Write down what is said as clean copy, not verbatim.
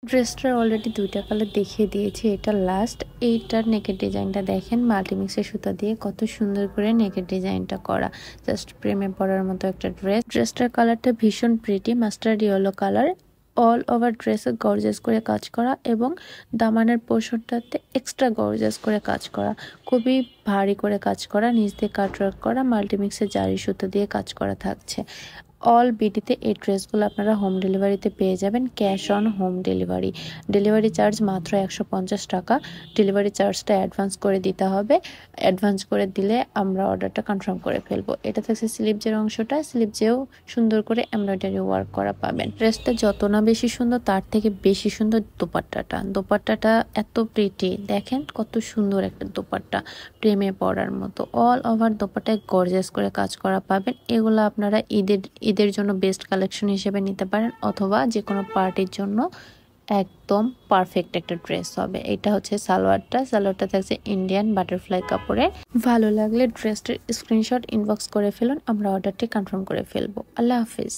ড্রেসটার অলরেডি ২টা কালার দেখিয়ে দিয়েছি, এটা লাস্ট। এইটার নেকের ডিজাইনটা দেখেন, মাল্টিমিক্সের সুতা দিয়ে কত সুন্দর করে নেকের ডিজাইনটা করা, জাস্ট প্রেমে পড়ার মতো একটা ড্রেস। ড্রেসটার কালারটা ভীষণ pretty, mustard yellow colour. All over ড্রেসে গর্জিয়াস করে কাজ করা এবং দামানের পোর্শনটাতে এক্সট্রা গর্জিয়াস করে কাজ করা, খুবই ভারী করে কাজ করা, নিচ দিয়ে কাটওয়ার্ক করা, মাল্টিমিক্সের জারি সুতো দিয়ে কাজ করা থাকছে। অল বিডিতে এই ড্রেসগুলো আপনারা হোম ডেলিভারিতে পেয়ে যাবেন, cash on home delivery. Delivery charge মাত্র ১৫০ টাকা। ডেলিভারি চার্জটা অ্যাডভান্স করে দিতে হবে, অ্যাডভান্স করে দিলে আমরা অর্ডারটা কনফার্ম করে ফেলবো। এটা থাকছে স্লিভজের অংশটা, স্লিভজেও সুন্দর করে এমব্রয়ডারি ওয়ার্ক করা পাবেন। ড্রেসটা যত না বেশি সুন্দর, তার থেকে বেশি সুন্দর দোপাট্টাটা। দোপাট্টাটা এত প্রিটি, দেখেন কত সুন্দর একটা দোপাট্টা, প্রেমে পড়ার মতো। অল ওভার দোপাট্টায় গর্জিয়াস করে কাজ করা পাবেন। এগুলো আপনারা ঈদের জন্য বেস্ট কালেকশন হিসেবে নিতে পারেন, অথবা যে কোনো পার্টির জন্য একদম পারফেক্ট একটা ড্রেস হবে। এটা হচ্ছে সালোয়ারটা থাকছে ইন্ডিয়ান বাটারফ্লাই কাপড়ে। ভালো লাগলে ড্রেসটির স্ক্রিনশট ইনবক্স করে ফেলুন, আমরা অর্ডারটি কনফার্ম করে ফেলবো। আল্লাহ হাফিজ।